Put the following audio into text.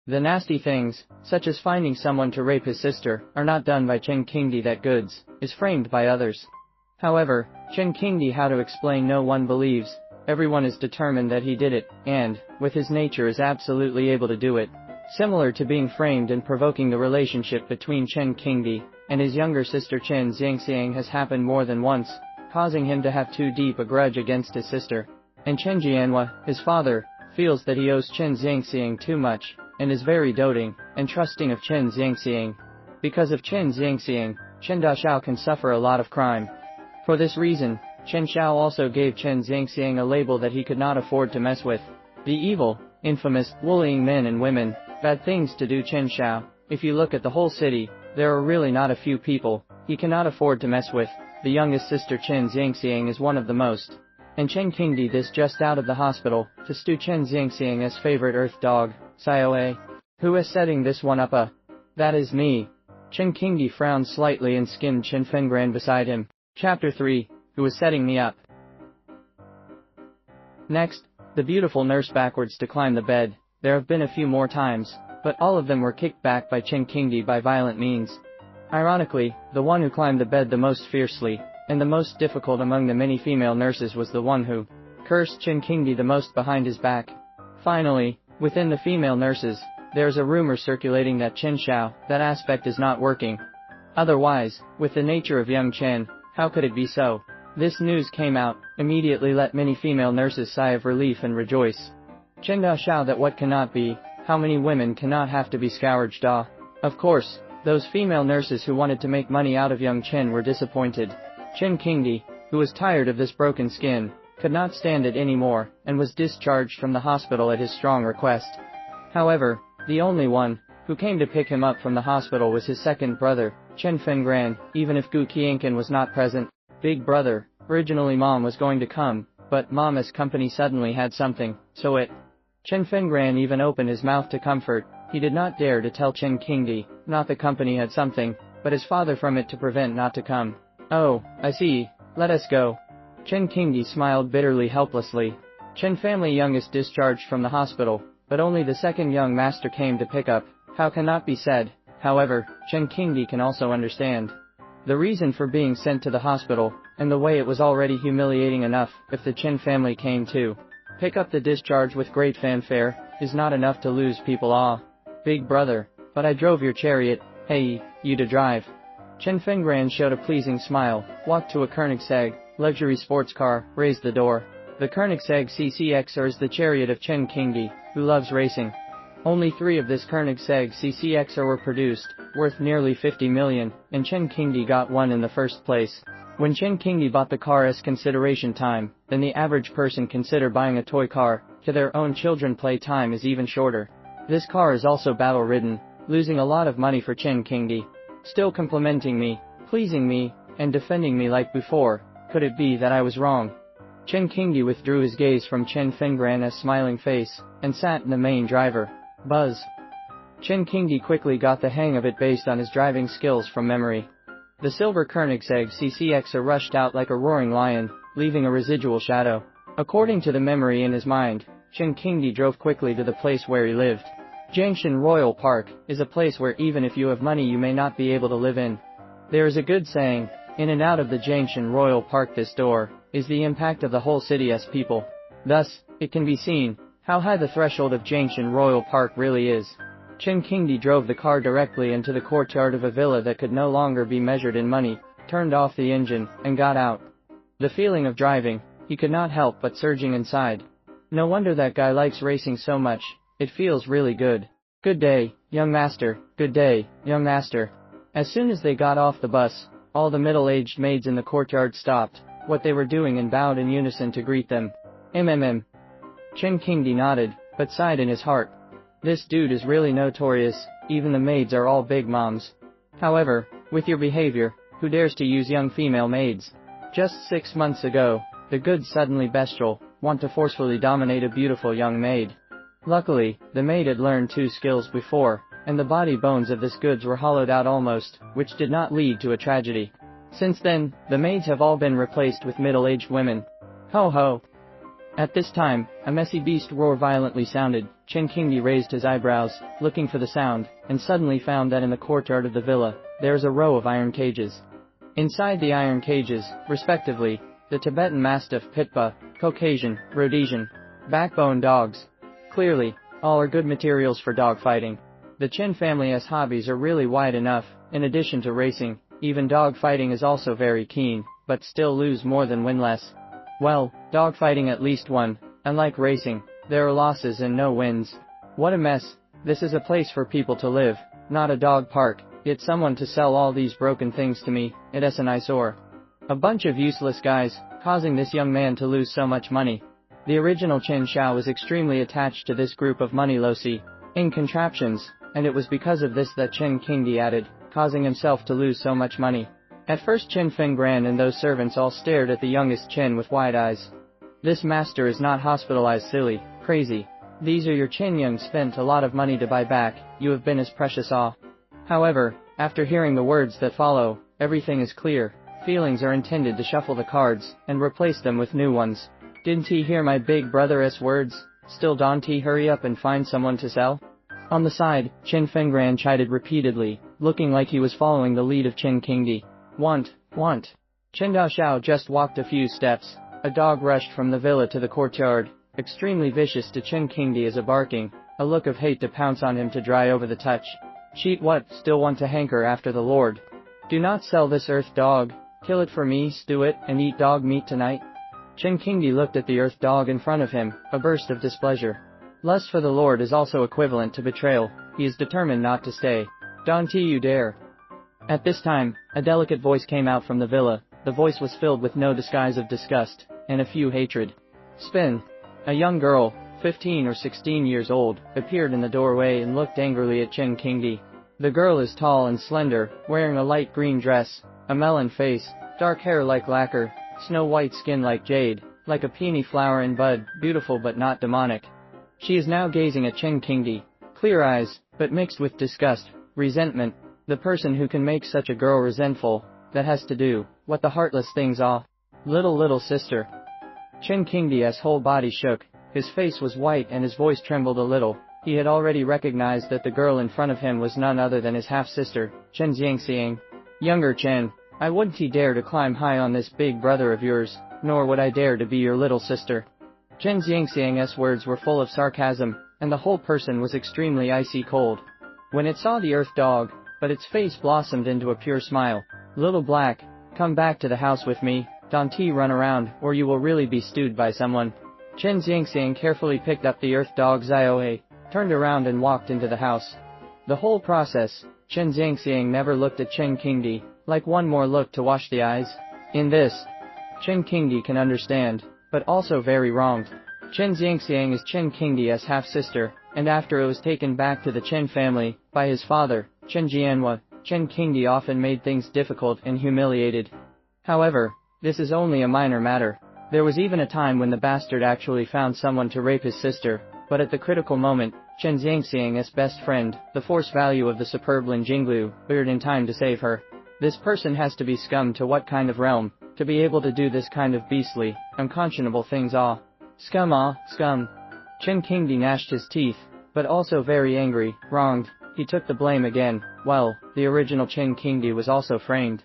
The nasty things, such as finding someone to rape his sister, are not done by Chen Qingdi. That goods is framed by others. However, Chen Qingdi, how to explain, no one believes. Everyone is determined that he did it, and, with his nature, is absolutely able to do it. Similar to being framed and provoking, the relationship between Chen Qingdi and his younger sister Chen Xiangxiang has happened more than once, causing him to have too deep a grudge against his sister. And Chen Jianhua, his father, feels that he owes Chen Xiangxiang too much, and is very doting and trusting of Chen Xiangxiang. Because of Chen Xiangxiang, Chen Daxiao can suffer a lot of crime. For this reason, Chen Xiao also gave Chen Xiangxiang a label that he could not afford to mess with. The evil, infamous, bullying men and women, bad things to do Chen Xiao. If you look at the whole city, there are really not a few people he cannot afford to mess with. The youngest sister Chen Xiangxiang is one of the most. And Chen Qingdi, this just out of the hospital, to stew Chen Xiangxiang as favorite earth dog, Xiaoe. Who is setting this one up? That is me. Chen Qingdi frowned slightly and skimmed Chen Fengran beside him. Chapter 3, Who is setting me up? Next, the beautiful nurse backwards to climb the bed. There have been a few more times, but all of them were kicked back by Chen Qingdi by violent means. Ironically, the one who climbed the bed the most fiercely, and the most difficult among the many female nurses, was the one who cursed Chen Qingdi the most behind his back. Finally, within the female nurses, there's a rumor circulating that Chen Xiao, that aspect is not working. Otherwise, with the nature of young Chen, how could it be so? This news came out, immediately let many female nurses sigh of relief and rejoice. Chen Daxiao, that what cannot be, how many women cannot have to be scourged? Of course, those female nurses who wanted to make money out of young Chen were disappointed. Chen Qingdi, who was tired of this broken skin, could not stand it anymore, and was discharged from the hospital at his strong request. However, the only one who came to pick him up from the hospital was his second brother, Chen Fengran. Even if Gu Qianqin was not present, big brother, originally mom was going to come, but mama's company suddenly had something, so Chen Fengran even opened his mouth to comfort. He did not dare to tell Chen Qingdi, not the company had something, but his father from it to prevent not to come. Oh, I see, let us go. Chen Qingdi smiled bitterly, helplessly. Chen family youngest discharged from the hospital, but only the second young master came to pick up. How cannot be said. However, Chen Qingdi can also understand the reason for being sent to the hospital, and the way it was already humiliating enough if the Chen family came to pick up the discharge with great fanfare, is not enough to lose people. Big brother, but I drove your chariot. Hey, you to drive. Chen Fengran showed a pleasing smile, walked to a Koenigsegg luxury sports car, raised the door. The Koenigsegg CCXR is the chariot of Chen Qingdi, who loves racing. Only 3 of this Koenigsegg CCXR were produced, worth nearly 50 million, and Chen Qingdi got one in the first place. When Chen Qingdi bought the car as consideration time, then the average person consider buying a toy car, to their own children play time is even shorter. This car is also battle-ridden, losing a lot of money for Chen Qingdi. Still complimenting me, pleasing me, and defending me like before. Could it be that I was wrong? Chen Qingdi withdrew his gaze from Chen Fengran's smiling face, and sat in the main driver. Buzz. Chen Qingdi quickly got the hang of it based on his driving skills from memory. The silver Koenigsegg CCXR rushed out like a roaring lion, leaving a residual shadow. According to the memory in his mind, Chen Qingdi drove quickly to the place where he lived. Jiangshan Royal Park is a place where even if you have money you may not be able to live in. There is a good saying, in and out of the Jiangshan Royal Park this door is the impact of the whole city's people. Thus, it can be seen how high the threshold of Jiangshan Royal Park really is. Chen Qingdi drove the car directly into the courtyard of a villa that could no longer be measured in money, turned off the engine, and got out. The feeling of driving, he could not help but surging inside. No wonder that guy likes racing so much, it feels really good. Good day, young master, good day, young master. As soon as they got off the bus, all the middle-aged maids in the courtyard stopped what they were doing and bowed in unison to greet them. Chen Qingdi nodded, but sighed in his heart. This dude is really notorious, even the maids are all big moms. However, with your behavior, who dares to use young female maids? Just 6 months ago, the good suddenly bestial, want to forcefully dominate a beautiful young maid. Luckily, the maid had learned 2 skills before, and the body bones of this goods were hollowed out almost, which did not lead to a tragedy. Since then, the maids have all been replaced with middle-aged women. Ho ho! At this time, a messy beast roar violently sounded. Qingdi raised his eyebrows, looking for the sound, and suddenly found that in the courtyard of the villa, there is a row of iron cages. Inside the iron cages, respectively, the Tibetan Mastiff, Pitbull, Caucasian, Rhodesian, backbone dogs. Clearly, all are good materials for dog fighting. The Chen family's hobbies are really wide enough. In addition to racing, even dog fighting is also very keen, but still lose more than win less. Well, dog fighting at least won. Unlike racing, there are losses and no wins. What a mess. This is a place for people to live, not a dog park. Yet someone to sell all these broken things to me, it's an eyesore. A bunch of useless guys, causing this young man to lose so much money. The original Chen Xiao was extremely attached to this group of money-lossy in contraptions, and it was because of this that Chen Qingdi added, causing himself to lose so much money. At first Chen Fenggran and those servants all stared at the youngest Chen with wide eyes. This master is not hospitalized, silly, crazy. These are your Chen Young spent a lot of money to buy back, you have been as precious awe. However, after hearing the words that follow, everything is clear. Feelings are intended to shuffle the cards, and replace them with new ones. Didn't he hear my big brother's words? Still don't he hurry up and find someone to sell? On the side, Chen Fenggran chided repeatedly, looking like he was following the lead of Chen Qingdi. Want. Chen Daoxiao just walked a few steps. A dog rushed from the villa to the courtyard, extremely vicious to Chen Qingdi as a barking, a look of hate to pounce on him to dry over the touch. Cheat what, still want to hanker after the Lord? Do not sell this earth dog, kill it for me, stew it, and eat dog meat tonight. Chen Qingdi looked at the earth dog in front of him, a burst of displeasure. Lust for the Lord is also equivalent to betrayal, he is determined not to stay. Don't you dare. At this time, a delicate voice came out from the villa. The voice was filled with no disguise of disgust, and a few hatred. Spin. A young girl, 15 or 16 years old, appeared in the doorway and looked angrily at Chen Qingdi. The girl is tall and slender, wearing a light green dress, a melon face, dark hair like lacquer, snow-white skin like jade, like a peony flower in bud, beautiful but not demonic. She is now gazing at Chen Qingdi, clear eyes, but mixed with disgust, resentment. The person who can make such a girl resentful, that has to do, what the heartless things are. Little sister. Chen Qingdi's whole body shook, his face was white and his voice trembled a little. He had already recognized that the girl in front of him was none other than his half-sister, Chen Jiangxiang. Younger Chen, I wouldn't dare to climb high on this big brother of yours, nor would I dare to be your little sister. Chen Jiangxiang's words were full of sarcasm, and the whole person was extremely icy cold. When it saw the earth dog, but its face blossomed into a pure smile. Little black, come back to the house with me, don't run around, or you will really be stewed by someone. Chen Jiangxiang carefully picked up the earth dog's Ioe, turned around and walked into the house. The whole process, Chen Jiangxiang never looked at Chen Qingdi, like one more look to wash the eyes. In this, Chen Qingdi can understand, but also very wronged. Chen Jiangxiang is Chen Qingdi's half-sister, and after it was taken back to the Chen family, by his father, Chen Jianhua, Chen Qingdi often made things difficult and humiliated. However, this is only a minor matter. There was even a time when the bastard actually found someone to rape his sister, but at the critical moment, Chen Jiangxiang's best friend, the force value of the superb Lin Jinglu, appeared in time to save her. This person has to be scum to what kind of realm, to be able to do this kind of beastly, unconscionable things scum. Chen Qingdi gnashed his teeth, but also very angry, wronged. He took the blame again. Well, the original Chen Qingdi was also framed.